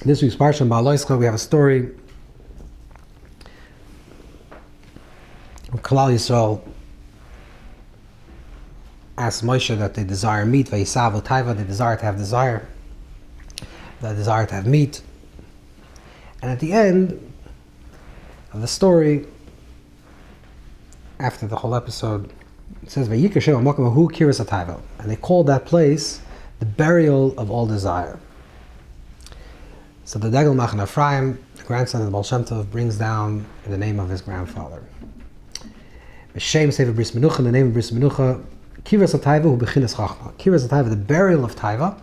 This week's parsha, Bha'aloscha, we have a story of Klal Yisrael asks Moshe that they desire meat, Vayisavu Taiva, they desire to have desire, they desire to have meat. And at the end of the story, after the whole episode, it says, Vayikashem Amakom Hu Kiras HaTaiva, and they called that place the burial of all desire. So the Degel Machan Ephraim, the grandson of the Baal Shem Tov, brings down in the name of his grandfather. B'Shem Sefer Bris Menucha, in the name of Bris Menucha, Kiras HaTaiva Hu B'chinas Chachma. Kiras HaTaiva, the burial of Taiva,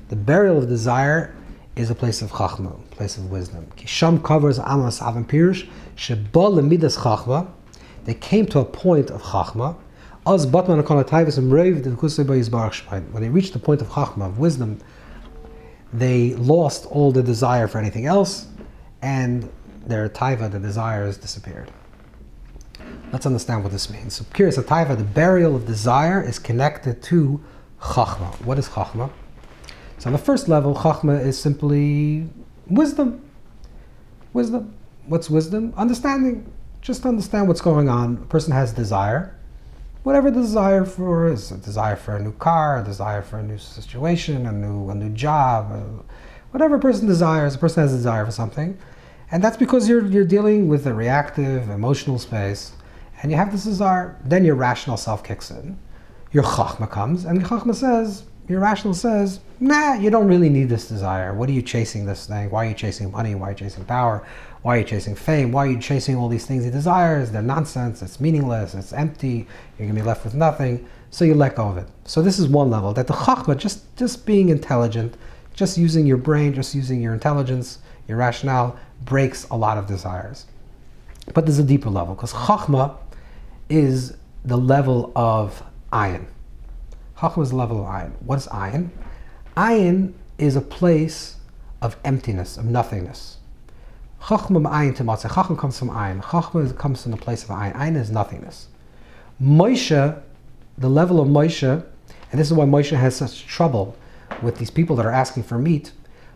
the burial of desire, is a place of Chachma, a place of wisdom. Kisham covers Amos Avim Pirush, Sheba Lemidas Chachma, they came to a point of Chachma, Az Batman Akon HaTaiva Sem Reiv D'Kusei B'Yizbarach Shemaim. When they reached the point of Chachma, of wisdom, they lost all the desire for anything else, and their taiva, the desires, disappeared. Let's understand what this means. So, Kiras HaTaiva, the burial of desire, is connected to Chachma. What is Chachma? So, on the first level, Chachma is simply wisdom. Wisdom. What's wisdom? Understanding. Just understand what's going on. A person has desire. Whatever the desire for is, a desire for a new car, a desire for a new situation, a new job, whatever a person desires, a person has a desire for something. And that's because you're dealing with a reactive, emotional space, and you have this desire. Then your rational self kicks in. Your chachma comes, and your chachma says, your rational says, nah, you don't really need this desire. What are you chasing this thing? Why are you chasing money? Why are you chasing power? Why are you chasing fame? Why are you chasing all these things he desires? They're nonsense, it's meaningless, it's empty, you're going to be left with nothing. So you let go of it. So this is one level, that the chachma, just being intelligent, just using your brain, just using your intelligence, your rationale, breaks a lot of desires. But there's a deeper level, because chachma is the level of ayin. Chachma is the level of ayin. What is ayin? Ayin is a place of emptiness, of nothingness. Chachma ma'ayin tematzeh. Chachma comes from ayin. Chachma comes from the place of ayin. Ayin is nothingness. Moshe, the level of Moshe, and this is why Moshe has such trouble with these people that are asking for meat.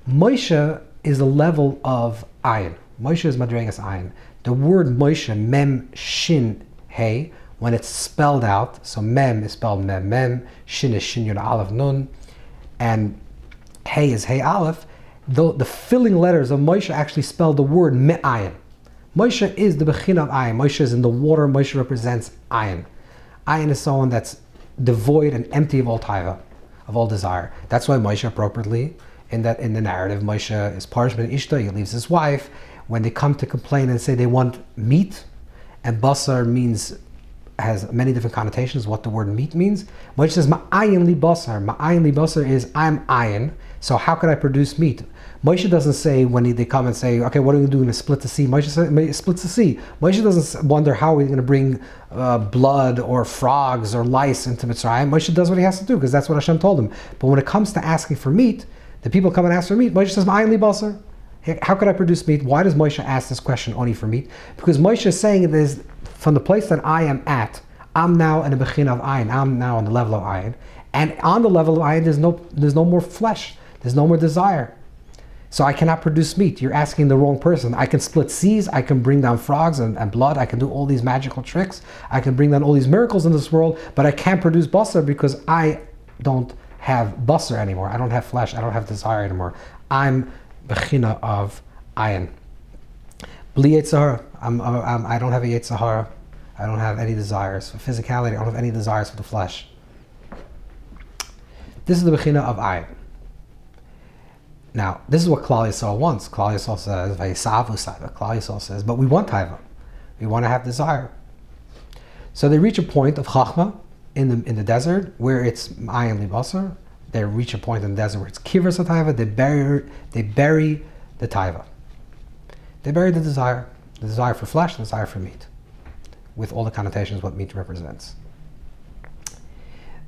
Moshe is the level of ayin. Moshe is madregas ayin. The word Moshe, mem, shin, hey, when it's spelled out, so mem is spelled mem, mem, shin is shin yud aleph nun, and hey is hey aleph. The filling letters of Moshe actually spell the word me'ayin. Moshe is the bechina of ayin. Moshe is in the water. Moshe represents ayin. Ayin is someone that's devoid and empty of all taiva, of all desire. That's why Moshe appropriately, in the narrative, Moshe is parshman ishta, he leaves his wife. When they come to complain and say they want meat, and basar has many different connotations, what the word meat means. Moshe says, ma'ayin li basar. Ma'ayin li basar is, I'm ayin, so how can I produce meat? Moshe doesn't say, when they come and say, okay, what are we doing to split the sea? Moshe says, splits the sea. Moshe doesn't wonder how we're going to bring blood or frogs or lice into Mitzrayim. Moshe does what he has to do, because that's what Hashem told him. But when it comes to asking for meat, the people come and ask for meat. Moshe says, ma'ayin li basar. How could I produce meat? Why does Moshe ask this question only for meat? Because Moshe is saying it is from the place that I am at. I'm now in a bechina of ayin. I'm now on the level of ayin. And on the level of ayin, there's no more flesh. There's no more desire. So I cannot produce meat. You're asking the wrong person. I can split seas. I can bring down frogs and blood. I can do all these magical tricks. I can bring down all these miracles in this world. But I can't produce basar because I don't have basar anymore. I don't have flesh. I don't have desire anymore. I'm bechina of ayin. Bli Yetzirah. I don't have a Yetzirah. I don't have any desires for physicality. I don't have any desires for the flesh. This is the bechina of ayin. Now, this is what Klal Yisrael wants. Klal Yisrael says, "Vayisavu Taiva." Klal Yisrael says, but we want taiva. We want to have desire. So they reach a point of chachma in the desert where it's ayin li basar. They reach a point in the desert where it's kiras taiva. They bury the taiva. They bury the desire for flesh, the desire for meat, with all the connotations what meat represents.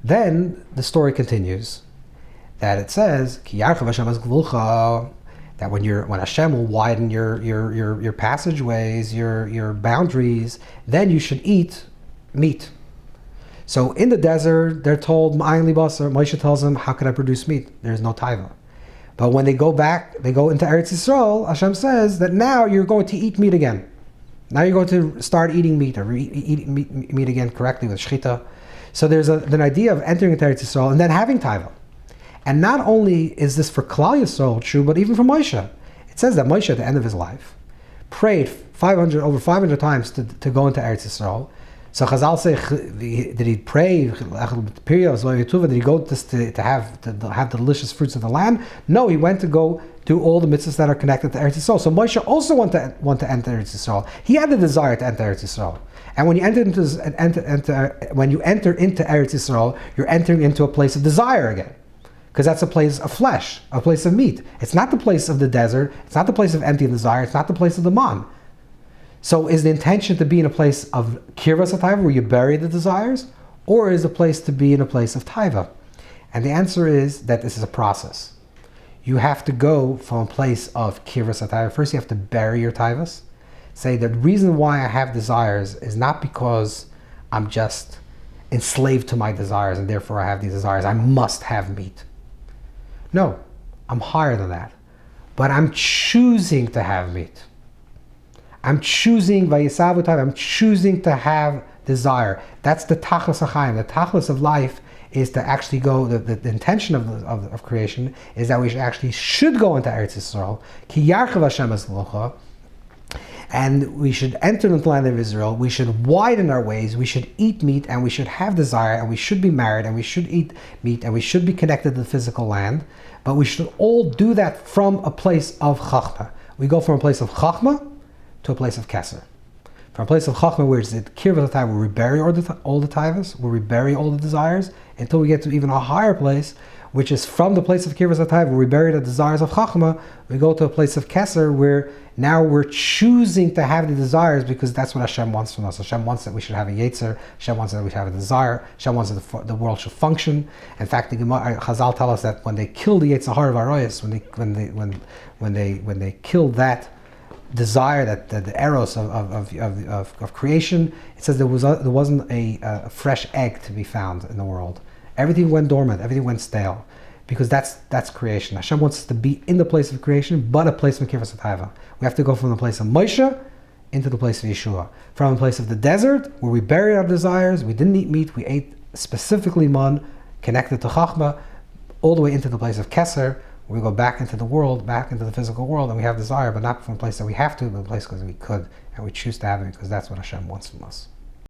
Then the story continues that it says that when Hashem will widen your passageways, your boundaries, then you should eat meat. So in the desert, they're told, Ma'ayin li basar. Moshe tells them, how can I produce meat? There's no taiva. But when they go back, they go into Eretz Yisrael, Hashem says that now you're going to eat meat again. Now you're going to start eating meat, or eat meat again correctly with shchita. So there's an idea of entering into Eretz Yisrael and then having taiva. And not only is this for Klal Yisrael true, but even for Moshe. It says that Moshe at the end of his life prayed over 500 times to go into Eretz Yisrael. So Chazal say, did he pray? Did he go to have the delicious fruits of the land? No, he went to go do all the mitzvahs that are connected to Eretz Yisrael. So Moshe also want to enter Eretz Yisrael. He had the desire to enter Eretz Yisrael. And when you enter into Eretz Yisrael, you're entering into a place of desire again. Because that's a place of flesh, a place of meat. It's not the place of the desert. It's not the place of empty desire. It's not the place of the man. So is the intention to be in a place of kirvas taiva, where you bury the desires, or is the place to be in a place of taiva? And the answer is that this is a process. You have to go from a place of kirvas taiva. First, you have to bury your taivas. Say the reason why I have desires is not because I'm just enslaved to my desires and therefore I have these desires. I must have meat. No, I'm higher than that. But I'm choosing to have meat. I'm choosing I'm choosing to have desire. That's the tachlis achayim. The tachlis of life is to actually go. The intention of creation is that we should go into Eretz Yisrael. Ki yarchav Hashem es locha. And we should enter into the land of Israel. We should widen our ways. We should eat meat, and we should have desire, and we should be married, and we should eat meat, and we should be connected to the physical land. But we should all do that from a place of chachma. We go from a place of chachma to a place of keser. From a place of chachma, where it's the kirvat time, where we bury all the taivas, where we bury all the desires, until we get to even a higher place, which is from the place of kirvat time, where we bury the desires of chachma, we go to a place of keser, where now we're choosing to have the desires because that's what Hashem wants from us. Hashem wants that we should have a yetzer. Hashem wants that we should have a desire. Hashem wants that the world should function. In fact, the Chazal tell us that when they killed the Yetzer Hara of Aroyas, when they killed that desire, that the eros of creation, it says there wasn't a fresh egg to be found in the world. Everything went dormant. Everything went stale. Because that's creation. Hashem wants us to be in the place of creation, but a place of kirvas taiva. We have to go from the place of Moshe into the place of Yeshua. From the place of the desert, where we buried our desires, we didn't eat meat, we ate specifically man, connected to Chachma, all the way into the place of Keser, where we go back into the world, back into the physical world, and we have desire, but not from a place that we have to, but a place because we could, and we choose to have it because that's what Hashem wants from us.